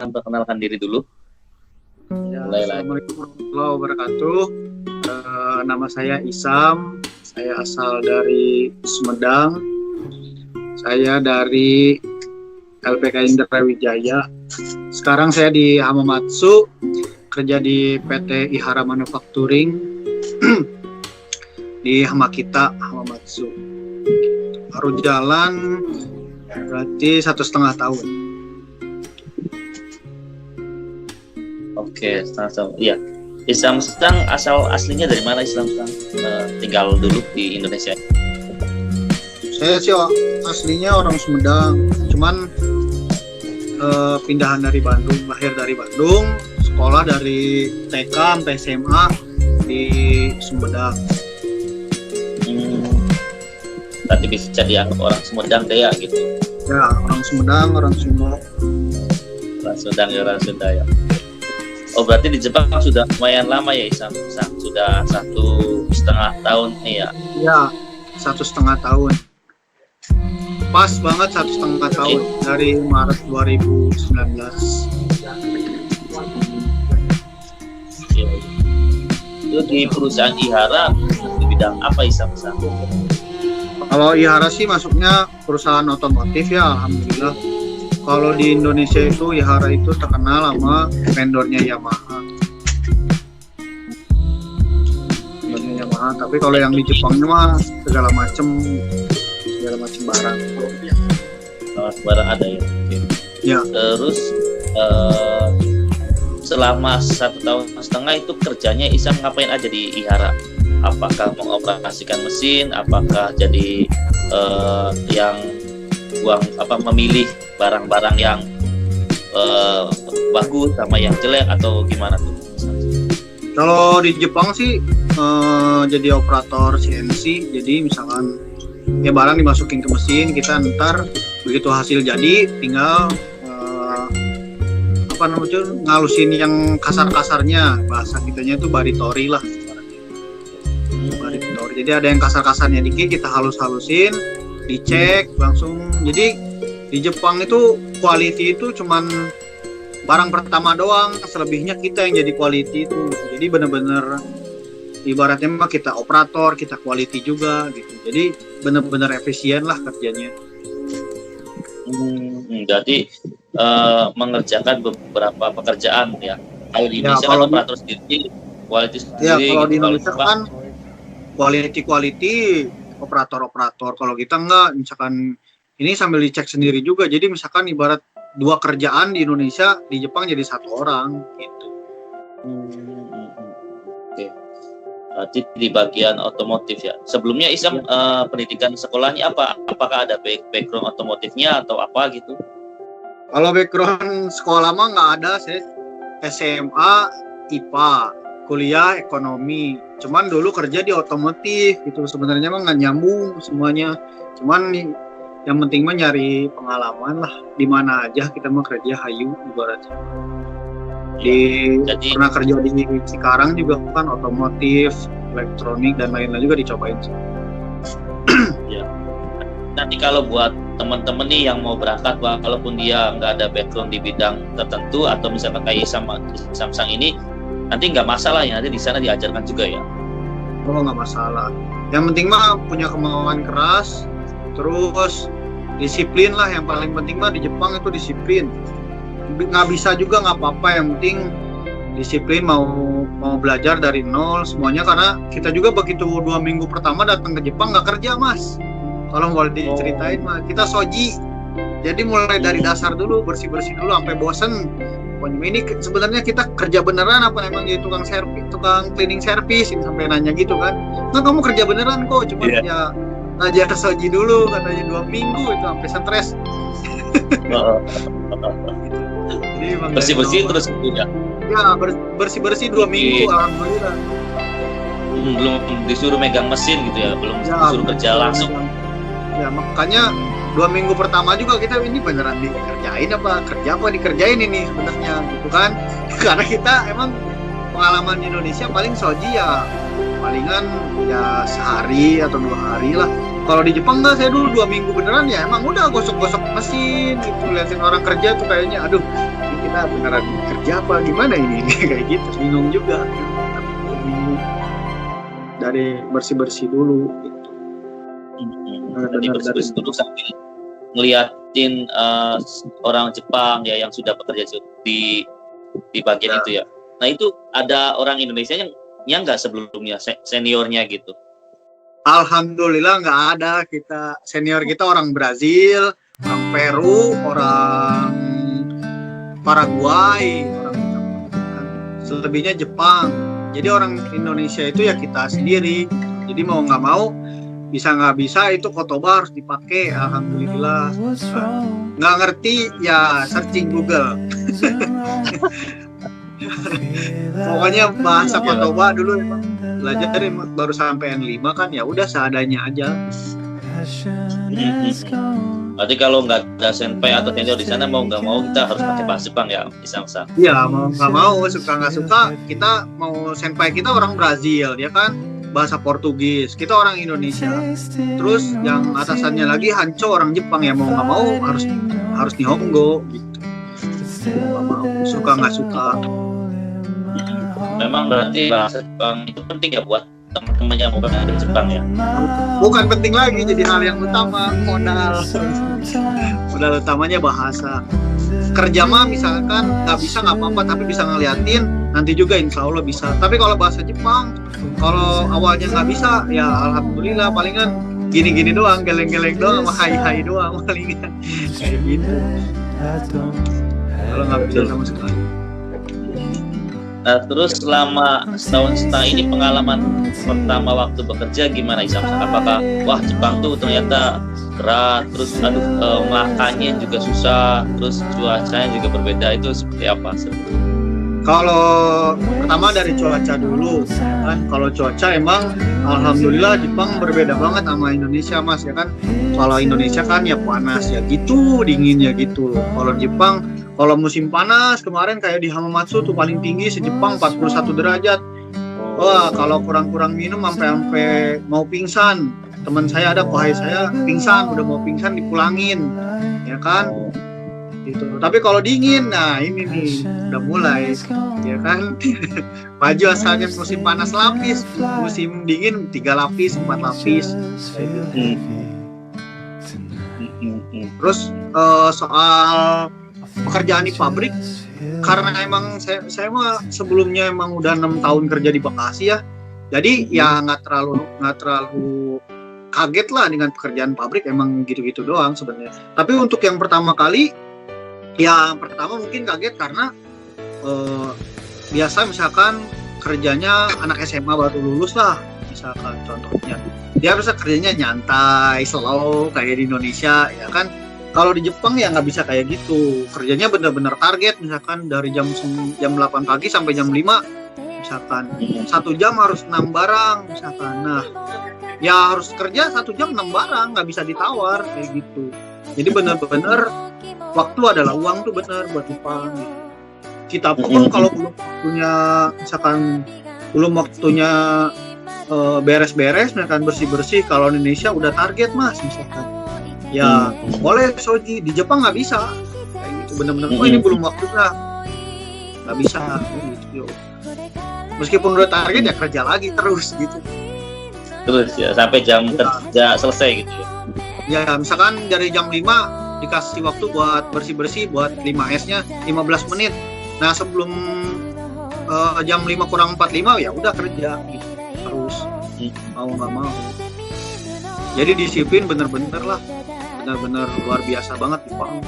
perkenalkan diri dulu. Ya, Mulai lagi. Assalamualaikum warahmatullahi wabarakatuh. Nama saya Isam. Saya asal dari Sumedang. Saya dari LPK Indra Wijaya. Sekarang saya di Hamamatsu, kerja di PT Ihara Manufacturing di Hamakita Hamamatsu. Baru jalan berarti 1,5 tahun. Oke, setengah. Iya. Isam Sang asal aslinya dari mana Isam Sang? Tinggal dulu di Indonesia. Saya sih aslinya orang Sumedang, cuman pindahan dari Bandung, lahir dari Bandung, sekolah dari TK sampai SMA di Sumedang. Nanti bisa dianggap orang Sumedang deh ya gitu. Ya, orang Sumedang, orang Sunda. Orang Sunda ya. Oh, berarti di Jepang sudah lumayan lama ya Isam Sang? Sudah 1,5 tahun nih ya? Ya, 1,5 tahun. Pas banget 1,5 tahun dari Maret 2019. Itu di perusahaan Ihara di bidang apa Isam Sang? Kalau Ihara sih masuknya perusahaan otomotif ya, alhamdulillah. Kalau di Indonesia itu Ihara itu terkenal sama vendornya Yamaha. Tapi kalau yang di Jepangnya mah segala macam barang. Barang ada ya. Ya. Terus selama 1,5 tahun itu kerjanya Isam ngapain aja di Ihara? Apakah mengoperasikan mesin? Apakah jadi yang memilih barang-barang yang bagus sama yang jelek atau gimana tuh? Kalau di Jepang sih jadi operator CNC. Jadi misalkan ya barang dimasukin ke mesin, kita ntar begitu hasil jadi tinggal ngalusin yang kasar-kasarnya, bahasa kitanya itu baritori lah. Baritori. Jadi ada yang kasar-kasarnya dikit kita halus-halusin, dicek langsung. Jadi di Jepang itu quality itu cuman barang pertama doang, selebihnya kita yang jadi quality itu. Jadi benar-benar ibaratnya mah kita operator, kita quality juga gitu. Jadi benar-benar efisien lah kerjanya. Jadi mengerjakan beberapa pekerjaan ya. Kalau di Indonesia kan operator sendiri, quality sendiri. Ya, kalau gitu. di Indonesia kan quality operator. Kalau kita enggak, misalkan ini sambil dicek sendiri juga. Jadi misalkan ibarat 2 kerjaan di Indonesia, di Jepang jadi 1 orang gitu. Oke. Berarti di bagian otomotif ya. Sebelumnya Isam pendidikan sekolahnya apa? Apakah ada background otomotifnya atau apa gitu? Kalau background sekolah mah nggak ada. Saya SMA IPA, kuliah ekonomi. Cuman dulu kerja di otomotif gitu. Sebenarnya mah nggak nyambung semuanya. Cuman yang penting mah nyari pengalaman lah. Di mana aja kita mau kerja hayu ibaratnya. Jadi pernah kerja di Cikarang juga kan otomotif, elektronik dan lain-lain juga dicobain. Ya. Nanti kalau buat teman-teman nih yang mau berangkat, walaupun dia nggak ada background di bidang tertentu atau misalnya kayak Samsung ini, nanti nggak masalah ya, nanti di sana diajarkan juga ya. Oh, nggak masalah. Yang penting mah punya kemauan keras, terus disiplin lah. Yang paling penting mah di Jepang itu disiplin. Nggak bisa juga nggak apa-apa, yang penting disiplin, mau belajar dari nol semuanya. Karena kita juga begitu 2 minggu pertama datang ke Jepang nggak kerja mas. Kalau boleh diceritain mah kita soji, jadi mulai dari dasar dulu, bersih-bersih dulu sampai bosen. Ini sebenarnya kita kerja beneran apa emang jadi tukang cleaning service, ini sampai nanya gitu kan. Nah kamu kerja beneran kok, cuma ya ngajar soji dulu katanya 2 minggu itu sampai stres. Bersih-bersih terus gitu ya? Ya bersih-bersih 2 minggu alhamdulillah. Belum disuruh megang mesin gitu ya, belum disuruh kerja langsung. Ya makanya 2 minggu pertama juga kita ini beneran dikerjain apa dikerjain ini sebenarnya gitu kan. Karena kita emang pengalaman di Indonesia paling soji ya palingan ya sehari atau 2 hari lah. Kalau di Jepang nggak, saya dulu 2 minggu beneran ya emang udah gosok-gosok mesin gitu, liatin orang kerja tuh kayaknya aduh bikin kita beneran kerja apa gimana ini kayak gitu, bingung juga, bingung dari bersih dulu gitu. Jadi bersih dulu sambil ngeliatin orang Jepang ya yang sudah bekerja di bagian itu ya. Nah itu ada orang Indonesia yang nggak sebelumnya seniornya gitu. Alhamdulillah nggak ada. Kita senior kita orang Brazil, orang Peru, orang Paraguay, selebihnya Jepang. Jadi orang Indonesia itu ya kita sendiri. Jadi mau nggak mau, bisa nggak bisa itu kotoba harus dipakai. Alhamdulillah. Nggak ngerti ya searching Google. Pokoknya bahasa kotoba dulu emang belajar dari baru sampai N5 kan ya udah seadanya aja. Berarti kalau nggak ada senpai atau senior di sana mau nggak mau kita harus pakai bahasa Jepang ya, bisa. Iya mau nggak mau, suka nggak suka kita mau senpai kita orang Brazil ya kan bahasa Portugis, kita orang Indonesia. Terus yang atasannya lagi Hancho orang Jepang ya mau nggak mau harus Nihongo gitu. Mau nggak mau, suka nggak suka. Memang berarti bahasa Jepang itu penting ya buat teman-teman yang mau belajar Jepang ya. Bukan penting lagi, jadi hal yang utama, modal utamanya bahasa. Kerja mah misalkan nggak bisa nggak apa-apa, tapi bisa ngeliatin nanti juga insya Allah bisa. Tapi kalau bahasa Jepang, kalau awalnya nggak bisa ya alhamdulillah palingan gini-gini doang, geleng-geleng doang sama hai-hai doang palingan kayak gitu. Kalau nggak bisa sama sekali. Nah, terus selama setahun setengah ini pengalaman pertama waktu bekerja gimana Isam? Apakah wah Jepang tuh ternyata berat, terus makannya juga susah, terus cuacanya juga berbeda, itu seperti apa? Kalau pertama dari cuaca dulu kan, kalau cuaca emang alhamdulillah Jepang berbeda banget sama Indonesia Mas ya kan. Kalau Indonesia kan ya panas ya gitu, dingin ya gitu. Kalau Jepang kalau musim panas kemarin kayak di Hamamatsu tuh paling tinggi se-Jepang 41 derajat. Wah, kalau kurang-kurang minum sampai mau pingsan. Teman saya ada kohai saya pingsan, udah mau pingsan dipulangin. Ya kan? Gitu. Tapi kalau dingin, nah ini nih udah mulai ya kan. Baju asalnya musim panas lapis, musim dingin 3 lapis, 4 lapis. Terus soal pekerjaan di pabrik, karena emang saya mah sebelumnya emang udah 6 tahun kerja di Bekasi ya, jadi ya nggak terlalu kaget lah dengan pekerjaan pabrik, emang gitu-gitu doang sebenarnya. Tapi untuk yang pertama kali, ya pertama mungkin kaget karena biasa misalkan kerjanya anak SMA baru lulus lah, misalkan contohnya dia bisa kerjanya nyantai, slow kayak di Indonesia ya kan. Kalau di Jepang ya nggak bisa kayak gitu, kerjanya benar-benar target, misalkan dari jam 8 pagi sampai jam 5 misalkan 1 jam harus 6 barang misalkan. Nah ya harus kerja 1 jam 6 barang, nggak bisa ditawar kayak gitu. Jadi benar-benar waktu adalah uang tuh benar buat Jepang gitu. Kita pun kalau belum waktunya misalkan belum waktunya beres-beres misalkan bersih-bersih, kalau Indonesia udah target Mas misalkan ya boleh Soji, di Jepang nggak bisa kayak gitu, benar-benar ini belum waktunya, nggak bisa gitu. Meskipun udah target ya kerja lagi terus gitu, terus ya sampai jam kerja selesai gitu ya. Ya misalkan dari jam 5 dikasih waktu buat bersih-bersih buat 5S-nya 15 menit. Nah sebelum jam 5 kurang 45 ya udah kerja gitu terus, mau nggak mau. Jadi disiplin bener-bener lah, bener-bener luar biasa banget Jepang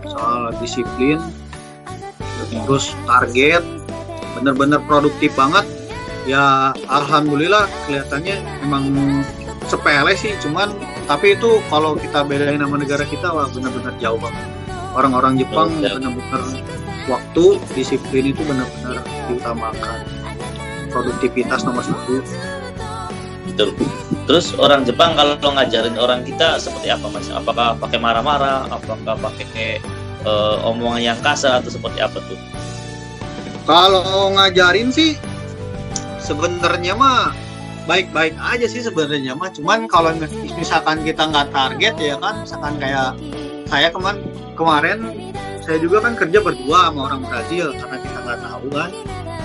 soal disiplin, terus target, bener-bener produktif banget. Ya alhamdulillah kelihatannya emang sepele sih, cuman tapi itu kalau kita bedain sama negara kita wah bener-bener jauh banget. Orang-orang Jepang bener-bener waktu, disiplin itu bener-bener diutamakan, produktivitas nomor 1. Betul. Terus orang Jepang kalau ngajarin orang kita seperti apa Mas? Apakah pakai marah-marah? Apakah pakai omongan yang kasar atau seperti apa tuh? Kalau ngajarin sih sebenarnya mah baik-baik aja sih sebenarnya mah. Cuman kalau misalkan kita nggak target ya kan, misalkan kayak saya kemarin saya juga kan kerja berdua sama orang Brazil karena kita nggak tahu kan.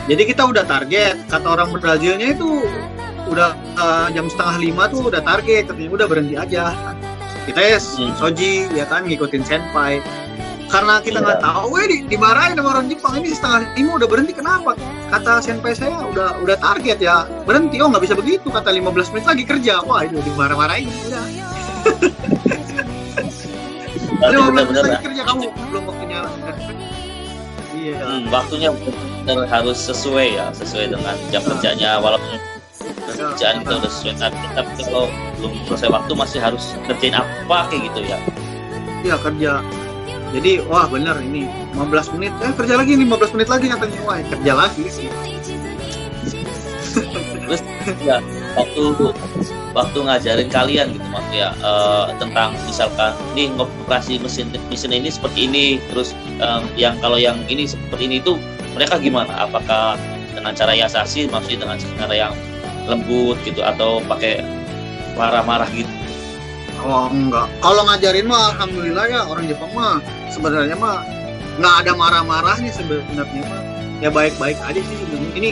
Jadi kita udah target, kata orang Brazilnya itu udah jam 4:30 tuh udah target, katanya udah berhenti aja. Kita ya soji ya kan ngikutin senpai. Karena kita nggak tahu, dimarahin sama orang Jepang, ini 4:30 udah berhenti kenapa? Kata senpai saya udah target ya berhenti, oh nggak bisa begitu, kata 15 menit lagi kerja, wah itu dimarah-marahin udah. 15 menit lagi kerja kamu belum waktunya. Iya. Waktunya harus sesuai dengan jam kerjanya, walaupun kerjaan kita udah sesuai target, tapi kalau belum selesai waktu masih harus kerjain apa kayak gitu ya. Iya kerja. Jadi wah bener ini 15 menit, kerja lagi 15 menit lagi katanya, wah kerja lagi sih. Terus ya waktu ngajarin kalian gitu maksudnya tentang misalkan ini ngoperasi mesin ini seperti ini, terus yang kalau yang ini seperti ini itu mereka gimana? Apakah dengan cara Yasashi, maksudnya dengan cara yang lembut gitu atau pakai marah-marah gitu? Oh enggak, kalau ngajarin mah alhamdulillah ya, orang Jepang mah sebenarnya mah nggak ada marah-marahnya sebenarnya mah, ya baik-baik aja sih sebenarnya. Ini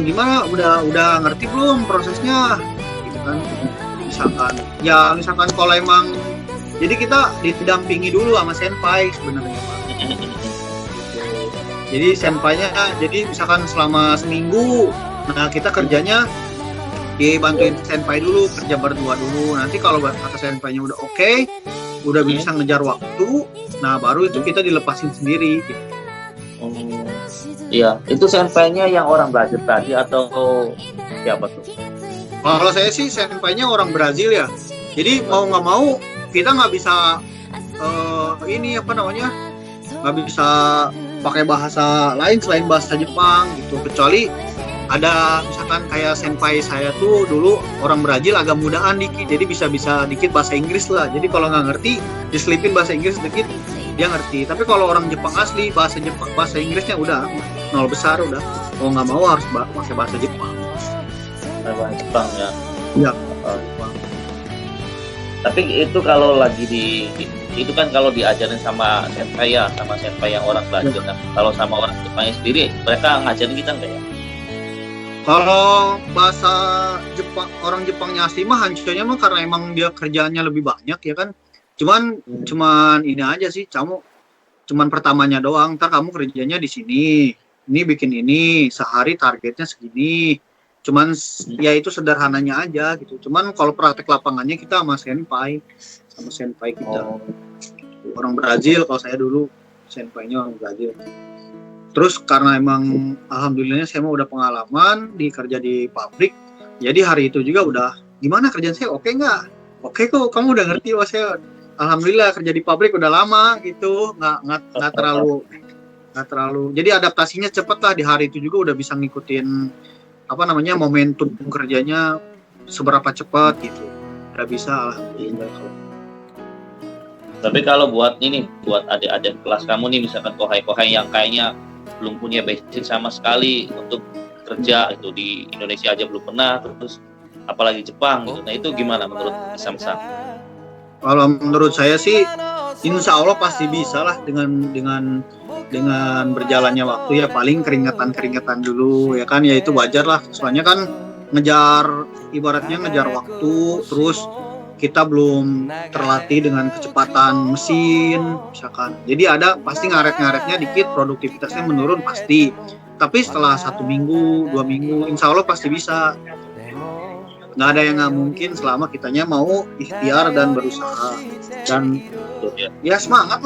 gimana udah ngerti belum prosesnya gitu kan, misalkan kalau emang jadi kita didampingi dulu sama senpai sebenarnya Pak. Jadi senpainya jadi misalkan selama seminggu, nah kita kerjanya dibantuin senpai dulu, kerja berdua dulu. Nanti kalau kata senpainya udah oke, udah bisa ngejar waktu, nah baru itu kita dilepasin sendiri gitu. Iya, itu senpainya yang orang Brazil tadi atau siapa tuh? Kalau saya sih senpainya orang Brazil ya. Jadi mau nggak mau kita nggak bisa nggak bisa pakai bahasa lain selain bahasa Jepang gitu. Kecuali ada misalkan kayak senpai saya tuh dulu orang Brazil agak mudaan dikit, jadi bisa dikit bahasa Inggris lah. Jadi kalau nggak ngerti diselipin bahasa Inggris dikit dia ngerti. Tapi kalau orang Jepang asli bahasa Inggrisnya udah 0 besar udah. Kalau nggak mau harus pakai bahasa Jepang. Bahasa Jepang ya. Iya. Tapi itu kalau lagi itu kan kalau diajarin sama senpai yang orang Brazil kan. Kalau sama orang Jepangnya sendiri mereka ngajarin kita nggak ya? Kalau bahasa Jepang, orang Jepangnya asli mah hancurnya mah karena emang dia kerjaannya lebih banyak ya kan. Cuman ini aja sih, cuman pertamanya doang. Ntar kamu kerjanya di sini, ini bikin ini, sehari targetnya segini. Cuman ya itu sederhananya aja gitu. Cuman kalau praktek lapangannya kita sama senpai kita. Orang Brazil, kalau saya dulu senpainya orang Brazil. Terus karena emang alhamdulillahnya saya udah pengalaman kerja di pabrik, jadi hari itu juga udah gimana kerjaan saya oke nggak? Oke kok, kamu udah ngerti. Wah saya alhamdulillah kerja di pabrik udah lama gitu, nggak terlalu. Jadi adaptasinya cepet lah, di hari itu juga udah bisa ngikutin momentum kerjanya seberapa cepat gitu, udah bisa alhamdulillah. Tapi kalau buat adik-adik kelas kamu nih, misalkan kohai yang kayaknya belum punya basic sama sekali untuk kerja itu di Indonesia aja belum pernah, terus apalagi Jepang gitu. Nah itu gimana menurut Samsang? Kalau menurut saya sih insya Allah pasti bisa lah dengan berjalannya waktu ya, paling keringetan dulu ya kan, ya itu wajar lah, soalnya kan ibaratnya ngejar waktu, terus kita belum terlatih dengan kecepatan mesin misalkan, jadi ada pasti ngaret-ngaretnya dikit, produktivitasnya menurun pasti, tapi setelah 1 minggu 2 minggu insya Allah pasti bisa. Nggak ada yang nggak mungkin selama kitanya mau ikhtiar dan berusaha, dan ya semangat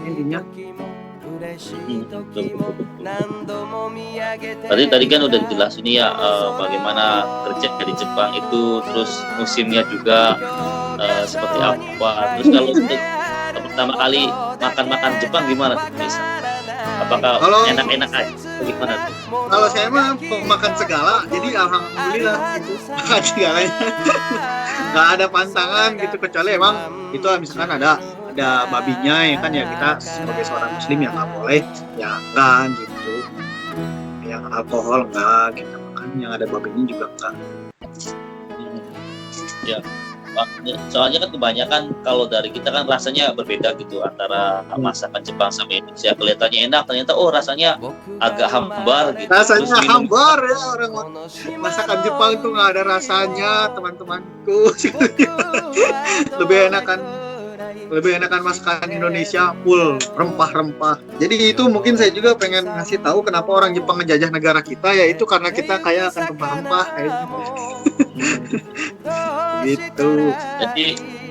intinya. Tadi kan udah dijelasin ya bagaimana kerja di Jepang itu, terus musimnya juga seperti apa. Terus kalau untuk pertama kali makan Jepang gimana tuh bisa? Apakah enak-enak aja? Gimana tuh? Kalau saya mah makan segala, jadi alhamdulillah gitu, makan segalanya. Nggak ada pantangan gitu, kecuali emang itu misalkan ada babinya ya kan, ya kita sebagai seorang muslim yang nggak boleh ya enggak gitu, yang alkohol enggak kita makan, yang ada babinya juga enggak ya. Soalnya kan kebanyakan kalau dari kita kan rasanya berbeda gitu antara masakan Jepang sama Indonesia. Kelihatannya enak, ternyata rasanya agak hambar gitu. Rasanya hambar ya, orang masakan Jepang itu nggak ada rasanya, teman-temanku. lebih enakan masakan Indonesia full rempah-rempah. Jadi itu mungkin saya juga pengen ngasih tahu kenapa orang Jepang ngejajah negara kita, yaitu karena kita kaya akan rempah-rempah kayak gitu. Jadi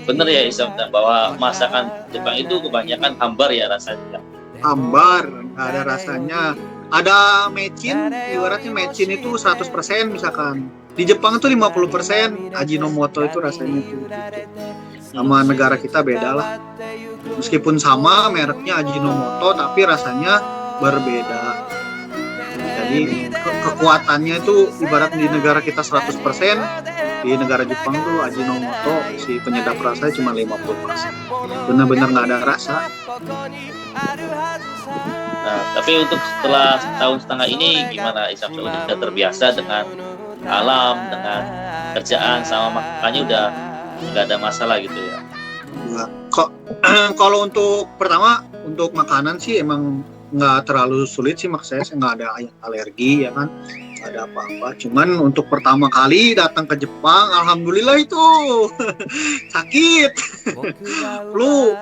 bener ya Isam bahwa masakan Jepang itu kebanyakan hambar ya rasanya. Hambar, nggak ada rasanya. Ada mecin, ibaratnya mecin itu 100% misalkan. Di Jepang itu 50% Ajinomoto itu rasanya itu. Sama negara kita beda lah. Meskipun sama mereknya Ajinomoto, tapi rasanya berbeda. Jadi kekuatannya itu ibarat di negara kita 100%, di negara Jepang tuh Ajinomoto si penyedap rasa cuma 50%. Benar-benar nggak ada rasa. Nah, tapi untuk setelah setahun setengah ini gimana Isam? Sudah terbiasa dengan alam, dengan kerjaan, sama makanya udah nggak ada masalah gitu ya. Nah, kalau untuk pertama untuk makanan sih emang nggak terlalu sulit sih, maksud saya nggak ada alergi ya kan, nggak ada apa-apa. Cuman untuk pertama kali datang ke Jepang, alhamdulillah itu sakit, flu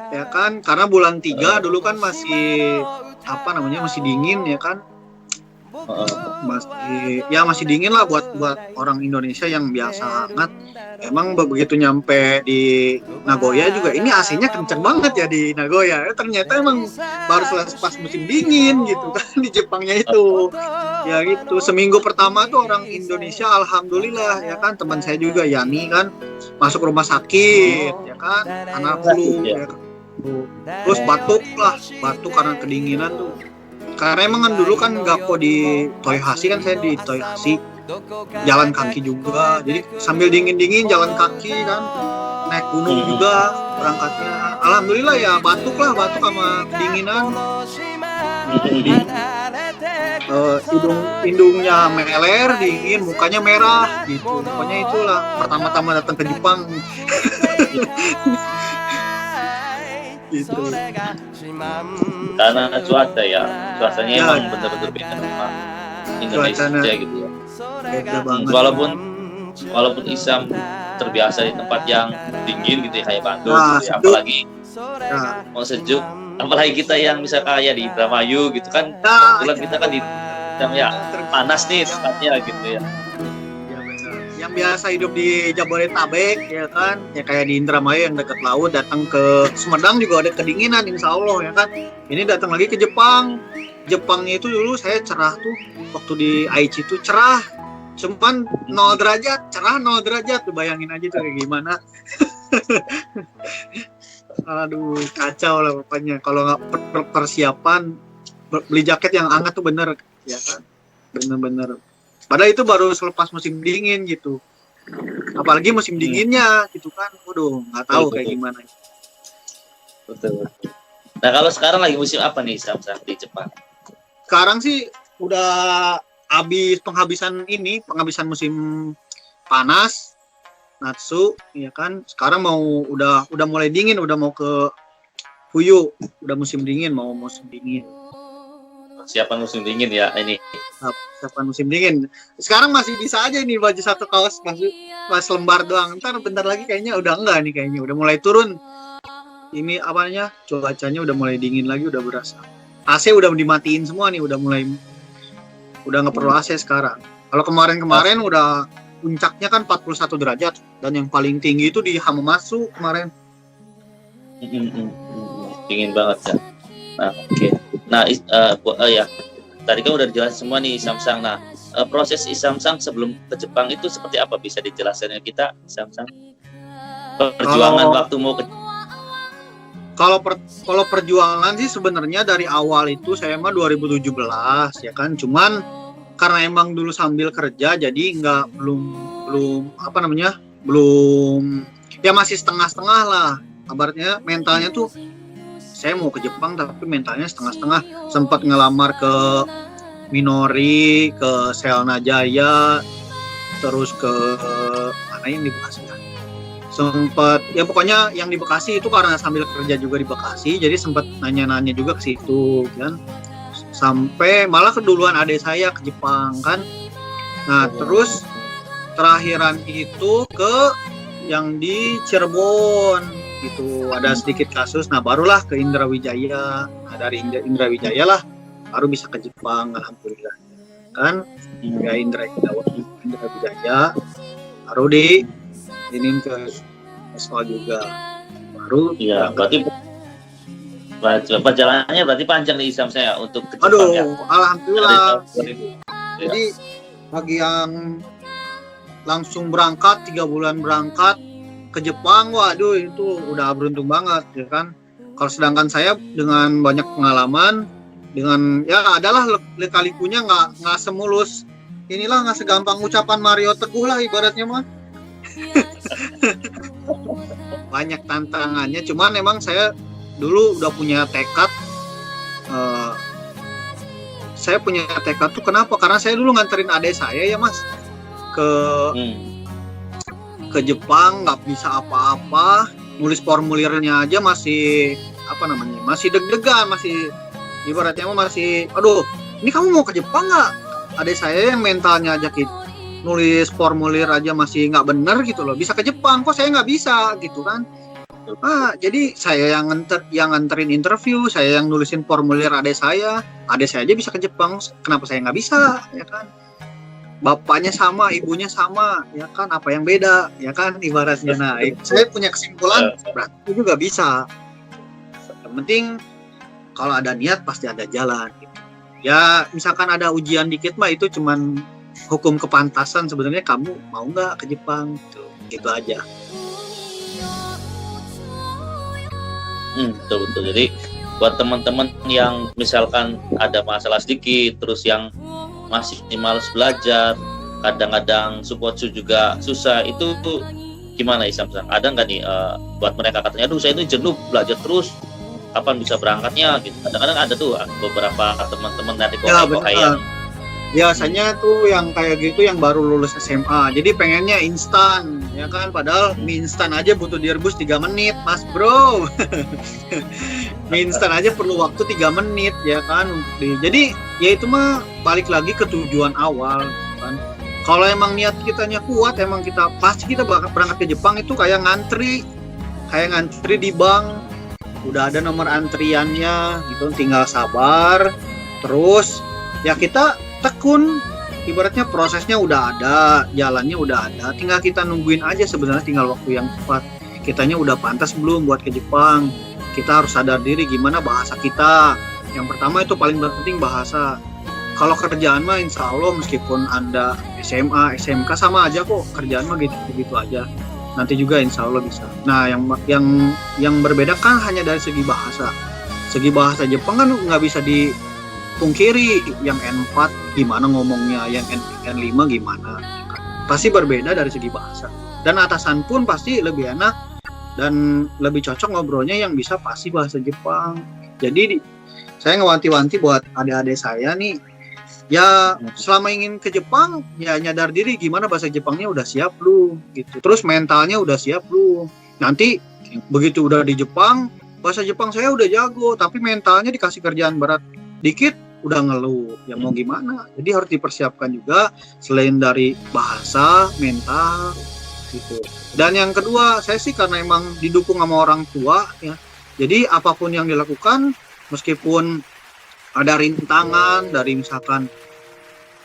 ya kan, karena bulan 3 dulu kan masih masih dingin ya kan. Masih dingin lah buat orang Indonesia yang biasa hangat. Emang begitu nyampe di Nagoya juga ini AC-nya kenceng banget ya di Nagoya. Ternyata emang baru pas musim dingin gitu kan di Jepangnya itu. Ya gitu. Seminggu pertama tuh orang Indonesia alhamdulillah ya kan, teman saya juga Yani kan masuk rumah sakit ya kan, karena flu ya kan. Terus batuk karena kedinginan tuh. Karena emang kan dulu kan nggak kok di Toyohashi, kan saya di Toyohashi jalan kaki juga, jadi sambil dingin jalan kaki kan, naik gunung juga berangkatnya. Alhamdulillah ya batuk sama kedinginan. Hidungnya meler, dingin, mukanya merah gitu. Pokoknya itulah pertama-tama datang ke Jepang. Gitu. Karena cuacanya emang benar-benar beda sama Indonesia gitu ya. Walaupun Isam terbiasa di tempat yang dingin gitu ya, kayak Bandung gitu ya, apalagi mau sejuk, apalagi kita yang bisa kayak di Indramayu gitu kan, kebetulan kita kan di ya panas nih tempatnya gitu ya. Yang biasa hidup di Jabodetabek ya kan, ya kayak di Indramayu yang dekat laut, datang ke Sumedang juga ada kedinginan insya Allah ya kan. Ini datang lagi ke Jepangnya itu dulu saya cerah tuh waktu di Aichi itu cerah, cuman 0 derajat, cerah 0 derajat tuh, bayangin aja tuh kayak gimana. Aduh kacau lah pokoknya kalau nggak persiapan beli jaket yang hangat tuh bener ya kan, bener-bener. Padahal itu baru selepas musim dingin gitu. Apalagi musim dinginnya gitu kan. Waduh, nggak tahu kayak gimana. Betul. Nah, kalau sekarang lagi musim apa nih Samsung di Jepang? Sekarang sih udah habis penghabisan musim panas, Natsu, ya kan. Sekarang udah mulai dingin, udah mau ke Fuyu, udah musim dingin, mau musim dingin. Siapa musim dingin ya ini? Siapa musim dingin? Sekarang masih bisa aja ini baju satu kaos mas lembar doang. Ntar bentar lagi kayaknya udah enggak nih, kayaknya udah mulai turun. Ini apanya? Cuacanya udah mulai dingin lagi, udah berasa. AC udah dimatiin semua nih, udah nggak perlu AC sekarang. Kalau kemarin udah puncaknya kan 41 derajat dan yang paling tinggi itu di Hamamatsu kemarin. Dingin banget ya. Nah, oke. Nah, ya tadi kan udah dijelasin semua nih Samsung. Nah, proses Samsung sebelum ke Jepang itu seperti apa, bisa dijelaskan ke kita Samsung? Perjuangan waktu mau ke Kalau perjuangan sih sebenarnya dari awal itu saya mah 2017 ya kan, cuman karena emang dulu sambil kerja jadi belum ya masih setengah-setengah lah. Kabarnya mentalnya tuh saya mau ke Jepang tapi mentalnya setengah-setengah. Sempat ngelamar ke Minori, ke Selna Jaya, terus ke mana yang di Bekasi ya? sempat ya pokoknya yang di Bekasi itu karena sambil kerja juga di Bekasi, jadi sempat nanya-nanya juga ke situ kan, sampai malah keduluan adik saya ke Jepang kan. Nah terus terakhiran itu ke yang di Cirebon gitu, ada sedikit kasus. Nah barulah ke Indra Wijaya. Nah dari Indra Wijaya lah baru bisa ke Jepang, alhamdulillah kan. Ya Indra Wijaya baru diinin ke sekolah juga, baru Iya, berarti perjalanannya berarti panjang nih Isam saya untuk ke Jepang. aduh ya. alhamdulillah. Dari Jadi bagi yang langsung berangkat 3 bulan berangkat ke Jepang, waduh itu udah beruntung banget ya kan. Kalau sedangkan saya dengan banyak pengalaman, dengan ya adalah lika-likunya nggak semulus inilah, nggak segampang ucapan Mario Teguh lah ibaratnya mah. Banyak tantangannya, cuman memang saya dulu udah punya tekad. Saya punya tekad tuh kenapa? Karena saya dulu nganterin adik saya ya mas ke Jepang, nggak bisa apa-apa, nulis formulirnya aja masih masih deg-degan, masih ibaratnya masih aduh ini kamu mau ke Jepang nggak? Adik saya yang mentalnya aja gitu, nulis formulir aja masih nggak bener gitu loh, bisa ke Jepang kok saya nggak bisa gitu kan. Jadi saya yang nganterin interview, saya yang nulisin formulir adik saya aja bisa ke Jepang, kenapa saya nggak bisa ya kan? Bapaknya sama, ibunya sama ya kan, apa yang beda ya kan ibaratnya. Nah saya punya kesimpulan berarti juga bisa. Yang penting kalau ada niat pasti ada jalan gitu. Ya misalkan ada ujian dikit mah itu cuman hukum kepantasan, sebenarnya kamu mau nggak ke Jepang gitu aja. Betul. Jadi buat teman-teman yang misalkan ada masalah sedikit, terus yang masih malas belajar, kadang-kadang support juga susah, itu gimana Isam? Ada nggak nih buat mereka katanya, aduh saya ini jenuh belajar terus, kapan bisa berangkatnya gitu. Kadang-kadang ada tuh beberapa teman-teman dari kota yang biasanya tuh yang kayak gitu yang baru lulus SMA, jadi pengennya instan ya kan, padahal mie instan aja butuh direbus 3 menit mas bro. Mie instan aja perlu waktu 3 menit ya kan. Jadi ya itu mah balik lagi ke tujuan awal kan. Kalau emang niat kitanya kuat, emang kita pasti kita bakal berangkat ke Jepang. Itu kayak ngantri di bank, udah ada nomor antriannya gitu, tinggal sabar terus ya kita tekun, ibaratnya prosesnya udah ada, jalannya udah ada, tinggal kita nungguin aja sebenarnya, tinggal waktu yang tepat. Kitanya udah pantas belum buat ke Jepang, kita harus sadar diri gimana bahasa kita. Yang pertama itu paling penting bahasa. Kalau kerjaan mah insya Allah meskipun Anda SMA, SMK sama aja kok, kerjaan mah gitu aja, nanti juga insya Allah bisa. Nah yang berbeda kan hanya dari segi bahasa. Segi bahasa Jepang kan nggak bisa dipungkiri, yang N4 gimana ngomongnya, yang N5 gimana, pasti berbeda dari segi bahasa. Dan atasan pun pasti lebih enak dan lebih cocok ngobrolnya yang bisa pasti bahasa Jepang. Jadi saya ngewanti-wanti buat adik-adik saya nih, ya selama ingin ke Jepang ya nyadar diri gimana bahasa Jepangnya udah siap lu gitu, terus mentalnya udah siap lu. Nanti begitu udah di Jepang, bahasa Jepang saya udah jago, tapi mentalnya dikasih kerjaan berat dikit udah ngeluh, ya mau gimana. Jadi harus dipersiapkan juga selain dari bahasa, mental gitu. Dan yang kedua, saya sih karena emang didukung sama orang tua ya, jadi apapun yang dilakukan meskipun ada rintangan dari misalkan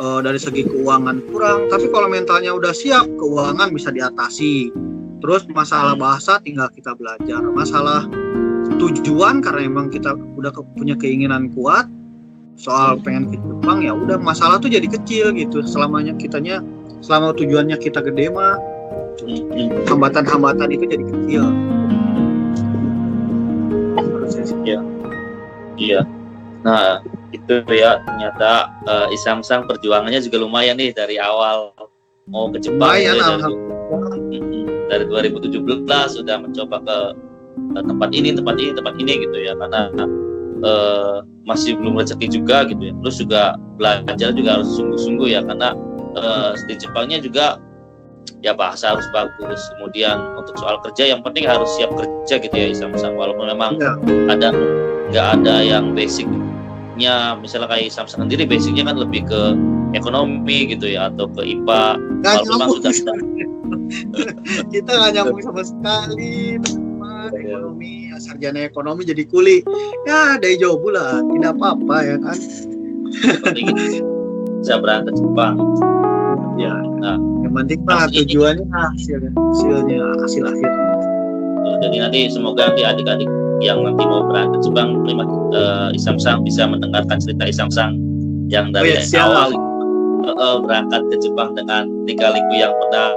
dari segi keuangan kurang, tapi kalau mentalnya udah siap, keuangan bisa diatasi. Terus masalah bahasa tinggal kita belajar. Masalah tujuan karena emang kita udah punya keinginan kuat soal pengen ke Jepang, ya udah masalah tuh jadi kecil gitu. Selama tujuannya kita gede mah hambatan-hambatan itu jadi kecil. Iya. Nah itu ya ternyata Isam Sang perjuangannya juga lumayan nih dari awal mau ke Jepang. Dari 2017 sudah mencoba ke tempat ini gitu ya, karena masih belum rezeki juga gitu ya. Terus juga belajar juga harus sungguh-sungguh ya, karena di Jepangnya juga ya bahasa harus bagus. Kemudian untuk soal kerja yang penting harus siap kerja gitu ya Isam-Sam, walaupun memang ada nggak ada yang basicnya, misalnya kayak Isam-Sam sendiri basicnya kan lebih ke ekonomi gitu ya atau ke IPA, walaupun memang sudah kita nggak nyambung sama sekali, teman. Ekonomi, sarjana ekonomi jadi kuli ya dari jauh bulan tidak apa-apa ya kan. Penting bisa berangkat ke Jepang ya. Nah, yang penting mah tujuannya hasil akhir. Jadi nanti semoga nanti adik-adik yang nanti mau berangkat ke Jepang, Isam-Sam bisa mendengarkan cerita Isam-Sam yang dari awal berangkat ke Jepang dengan lika-liku yang pernah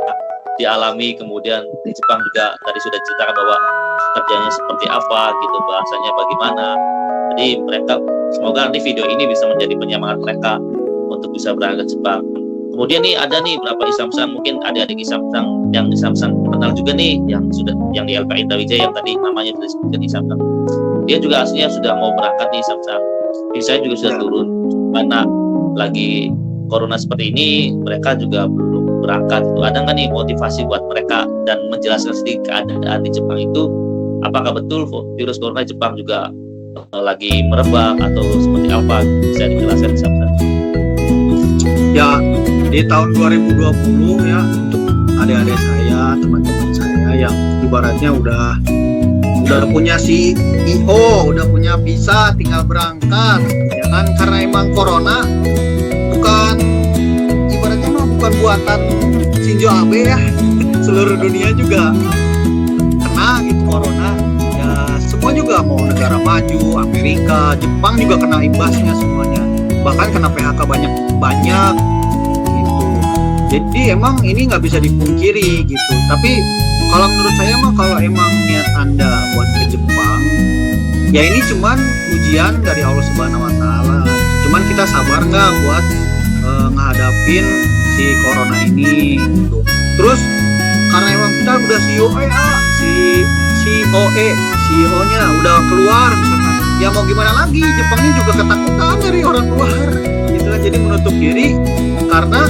dialami. Kemudian di Jepang juga tadi sudah ceritakan bahwa kerjanya seperti apa gitu, bahasanya bagaimana. Jadi mereka semoga nanti video ini bisa menjadi penyemangat mereka untuk bisa berangkat ke Jepang. Kemudian nih ada nih beberapa Isam-Sam, mungkin adik-adik Isam-Sam yang Isam-Sam kenal juga nih, yang di LK Indrawijaya yang tadi namanya sudah disebutkan Isam-Sam. Dia juga aslinya sudah mau berangkat nih Isam-Sam. Saya juga sudah turun, karena lagi corona seperti ini mereka juga belum berangkat. Itu ada nggak nih motivasi buat mereka dan menjelaskan sedikit keadaan di Jepang itu, apakah betul virus corona di Jepang juga lagi merebak atau seperti apa, bisa dijelaskan Isam-Sam? Ya, di tahun 2020 ya, untuk adik-adik saya, teman-teman saya yang ibaratnya udah punya CEO, udah punya visa, tinggal berangkat ya kan, karena emang corona ibaratnya bukan buatan Shinzo Abe ya, seluruh dunia juga kena gitu corona ya, semua juga mau negara maju, Amerika, Jepang juga kena imbasnya semuanya, bahkan kena PHK banyak gitu. Jadi emang ini nggak bisa dipungkiri gitu. Tapi kalau menurut saya mah, kalau emang niat Anda buat ke Jepang, ya ini cuman ujian dari Allah Subhanahu Wa Taala. Cuman kita sabar nggak buat ngadapin si corona ini gitu. Terus karena emang kita udah CEO-nya udah keluar misalkan, ya mau gimana lagi, Jepangnya juga ketakutan dari orang luar gitu kan. Jadi menutup diri karena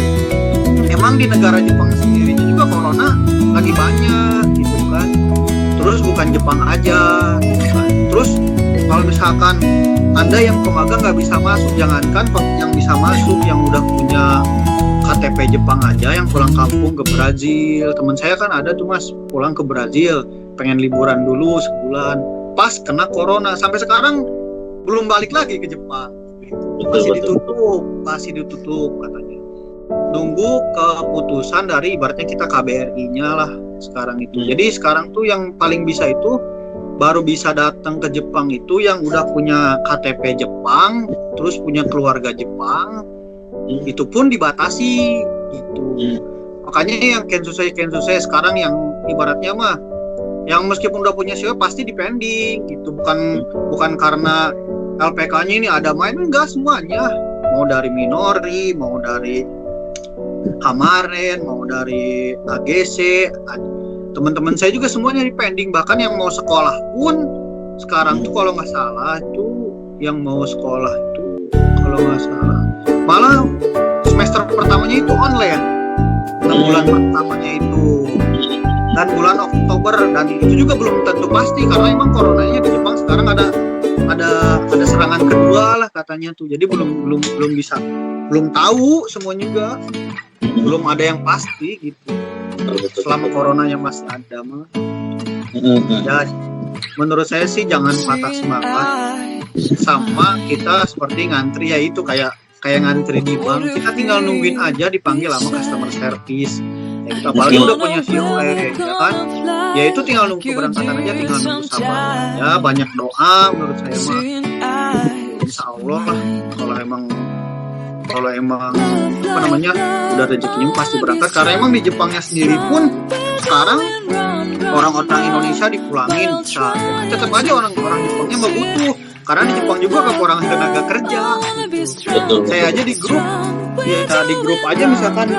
emang di negara Jepang sendiri juga corona lagi banyak gitu kan. Terus bukan Jepang aja gitu kan. Terus kalau misalkan Anda yang pemagang nggak bisa masuk, jangankan yang bisa masuk, yang udah punya KTP Jepang aja, yang pulang kampung ke Brazil. Teman saya kan ada tuh Mas, pulang ke Brazil, pengen liburan dulu sebulan, pas kena corona, sampai sekarang belum balik lagi ke Jepang. Masih ditutup katanya. Nunggu keputusan dari ibaratnya kita KBRI-nya lah sekarang itu. Jadi sekarang tuh yang paling bisa itu baru bisa datang ke Jepang itu yang udah punya KTP Jepang, terus punya keluarga Jepang. Itu pun dibatasi gitu. Makanya yang Kensusei sekarang yang ibaratnya mah yang meskipun udah punya CEO pasti dipending gitu. Bukan karena LPK-nya ini ada main, enggak, semuanya. Mau dari Minori, mau dari Hamaren, mau dari AGC, teman-teman saya juga semuanya dipending. Bahkan yang mau sekolah pun sekarang tuh kalau nggak salah itu yang mau sekolah itu kalau nggak salah malah semester pertamanya itu online, 6 bulan pertamanya itu, dan bulan Oktober, dan itu juga belum tentu pasti karena emang coronanya di Jepang sekarang ada serangan kedua lah katanya tuh. Jadi belum tahu semuanya juga, belum ada yang pasti gitu. Selama coronanya masih ada mah. Ya, menurut saya sih jangan patah semangat. Sama kita seperti ngantri, ya itu kayak ngantri di bank, kita tinggal nungguin aja dipanggil sama customer service. Ya, kita apalagi udah punya CEO ya kan. Ya itu tinggal nunggu keberangkatan aja, tinggal nunggu sabar. Ya banyak doa menurut saya mah. Insya Allah lah kalau emang udah rezekinya pasti berangkat. Karena emang di Jepangnya sendiri pun sekarang orang-orang Indonesia dipulangin, tetap aja orang-orang Jepangnya mau butuh. Karena di Jepang juga kekurangan tenaga kerja. Betul. Saya aja di grup aja misalkan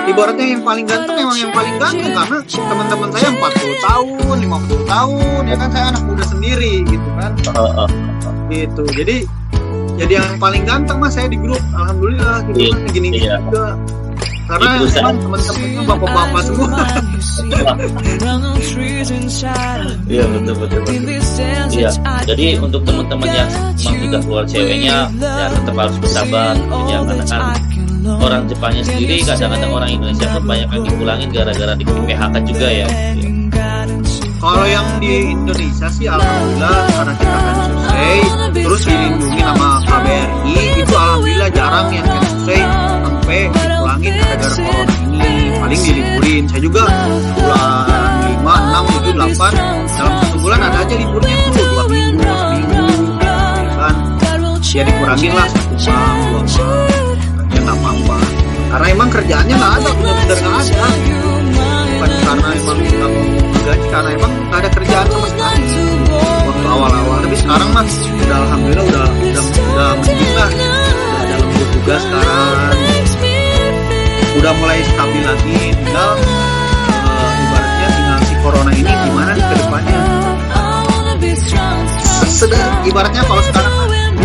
ibaratnya yang paling ganteng emang yang paling ganteng, karena teman-teman saya 40 tahun, 50 tahun, ya kan, saya anak muda sendiri gitu kan. Gitu. Jadi yang paling ganteng Mas saya di grup, alhamdulillah gitu kan, gini-gini juga. Karena Ibu saya. emang teman-temannya bapak-bapak semua. Iya betul. Iya. Jadi untuk teman-teman yang memang sudah keluar ceweknya, ya tetap harus bersabar. Ya karena kan orang Jepangnya sendiri, kadang-kadang orang Indonesia pun banyak yang dipulangin gara-gara di PHK juga ya. Kalau yang di Indonesia sih alhamdulillah karena kita kan selesai terus dilindungi sama KBRI, itu alhamdulillah jarang yang selesai sampai dipulangin gara-gara corona ini. Paling diliburin. Saya juga bulan 5, 6, 7, 8 dalam 1 bulan ada aja liburnya tuh 2 minggu, seminggu kan. Ya dikurangin lah 1 jam, 2 jam. Ya nggak apa-apa. Karena emang kerjaannya nggak ada, bener-bener nggak ada. Bukan karena emang nggak mau gaji, karena emang nggak ada kerjaan sama sekali waktu awal-awal. Tapi sekarang mas udah alhamdulillah udah mending lah, udah ada lembur tugas sekarang, udah mulai stabil lagi. Tinggal ibaratnya tinggal si corona ini gimana nih ke depannya. Ibaratnya kalau sekarang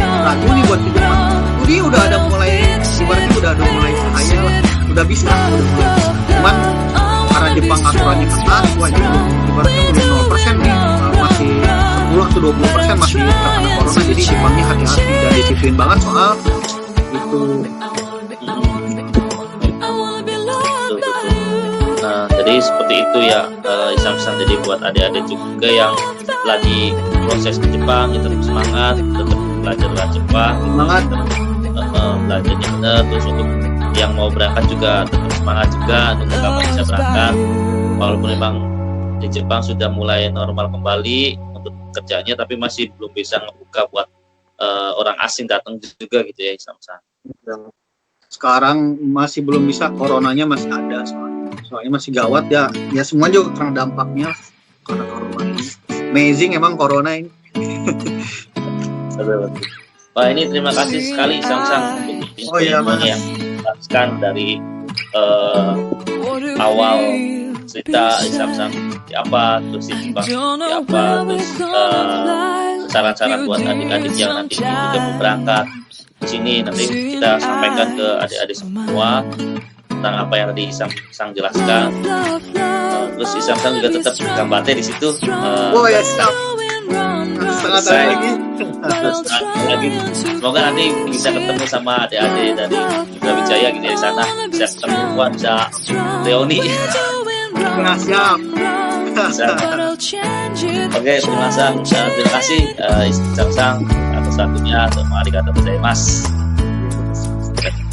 ragu nih buat di Jepang, dia udah ada mulai, ibaratnya udah ada mulai cahaya lah, udah bisa. Cuman karena Jepang aturannya ketat, wah itu ibaratnya belum 0% nih, masih 10-20% masih terkena corona. Jadi Jepangnya hati-hati dan disiplin banget soal itu. Nah, jadi seperti itu ya, Isam-sam. Jadi buat adik-adik juga yang lagi proses ke Jepang, ya tetap semangat, tetap belajar Jepang, Semangat. belajarnya benar. Terus untuk yang mau berangkat juga tetap semangat juga, untuk kapan bisa berangkat. Walaupun memang di Jepang sudah mulai normal kembali untuk kerjanya, tapi masih belum bisa ngebuka buat orang asing datang juga gitu ya, Isam-sam. Sekarang masih belum bisa, coronanya masih ada soalnya masih gawat ya. Ya semua juga karena dampaknya karena corona ini. Amazing emang corona ini. Wah, ini terima kasih sekali Isam-sam untuk infonya yang dijelaskan dari awal cerita Isam-sam seperti apa, terus di Jepang seperti apa, terus saran-saran buat adik-adik yang nanti juga mau berangkat di sini. Nanti kita sampaikan ke adik-adik semua tentang apa yang tadi Isam-sam jelaskan. Terus Isam-sam juga tetap gambarnya di situ. Oh ya siap. Selesai lagi. Semoga nanti bisa ketemu sama adik-adik dari Brawijaya gitu ya, di sana bisa ketemu, bisa reuni. Siap. Oke, terima kasih Isam-sam atas waktunya. Arigatou gozaimasu.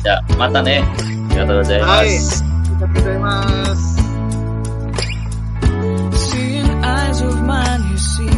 Ya, mata nih. Arigatou gozaimasu. Arigatou gozaimasu. Seeing eyes of mine, you see